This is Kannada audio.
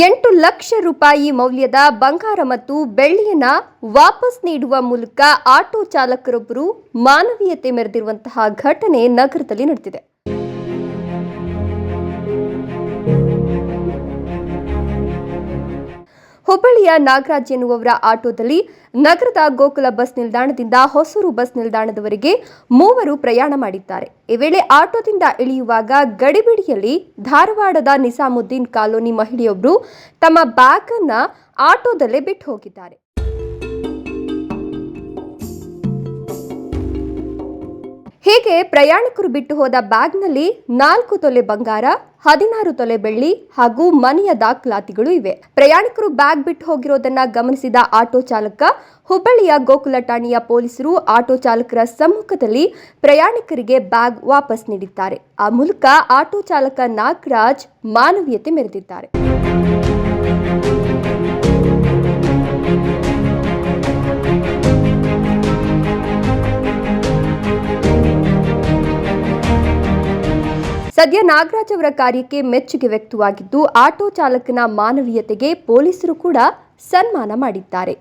8 ಲಕ್ಷ ರೂಪಾಯಿ ಮೌಲ್ಯದ ಬಂಗಾರ ಮತ್ತು ಬೆಳ್ಳಿಯನ್ನ ವಾಪಸ್ ನೀಡುವ ಮೂಲಕ ಆಟೋ ಚಾಲಕರೊಬ್ಬರು ಮಾನವೀಯತೆ ಮೆರೆದಿರುವಂತಹ ಘಟನೆ ನಗರದಲ್ಲಿ ನಡೆದಿದೆ. ಹುಬ್ಬಳ್ಳಿಯ ನಾಗರಾಜ್ ಎನ್ನುವವರ ಆಟೋದಲ್ಲಿ ನಗರದ ಗೋಕುಲ ಬಸ್ ನಿಲ್ದಾಣದಿಂದ ಹೊಸೂರು ಬಸ್ ನಿಲ್ದಾಣದವರೆಗೆ ಮೂವರು ಪ್ರಯಾಣ ಮಾಡಿದ್ದಾರೆ. ಈ ವೇಳೆ ಆಟೋದಿಂದ ಇಳಿಯುವಾಗ ಗಡಿಬಿಡಿಯಲ್ಲಿ ಧಾರವಾಡದ ನಿಸಾಮುದ್ದೀನ್ ಕಾಲೋನಿ ಮಹಿಳೆಯೊಬ್ಬರು ತಮ್ಮ ಬ್ಯಾಗ್ ಅನ್ನು ಆಟೋದಲ್ಲೇ ಬಿಟ್ಟು ಹೋಗಿದ್ದಾರೆ. ಹೀಗೆ ಪ್ರಯಾಣಿಕರು ಬಿಟ್ಟು ಹೋದ ಬ್ಯಾಗ್ನಲ್ಲಿ 4 ತೊಲೆ ಬಂಗಾರ, 16 ತೊಲೆ ಬೆಳ್ಳಿ ಹಾಗೂ ಮನೆಯ ದಾಖಲಾತಿಗಳು ಇವೆ. ಪ್ರಯಾಣಿಕರು ಬ್ಯಾಗ್ ಬಿಟ್ಟು ಹೋಗಿರೋದನ್ನ ಗಮನಿಸಿದ ಆಟೋ ಚಾಲಕ ಹುಬ್ಬಳ್ಳಿಯ ಗೋಕುಲ ಠಾಣೆಯ ಪೊಲೀಸರು ಆಟೋ ಚಾಲಕರ ಸಮ್ಮುಖದಲ್ಲಿ ಪ್ರಯಾಣಿಕರಿಗೆ ಬ್ಯಾಗ್ ವಾಪಸ್ ನೀಡಿದ್ದಾರೆ. ಆ ಮೂಲಕ ಆಟೋ ಚಾಲಕ ನಾಗರಾಜ್ ಮಾನವೀಯತೆ ಮೆರೆದಿದ್ದಾರೆ. ಸದ್ಯ ನಾಗರಾಜ್ ಅವರ ಕಾರ್ಯಕ್ಕೆ ಮೆಚ್ಚುಗೆ ವ್ಯಕ್ತವಾಗಿದ್ದು ಆಟೋ ಚಾಲಕನ ಮಾನವೀಯತೆಗೆ ಪೊಲೀಸರು ಕೂಡ ಸನ್ಮಾನ ಮಾಡಿದ್ದಾರೆ.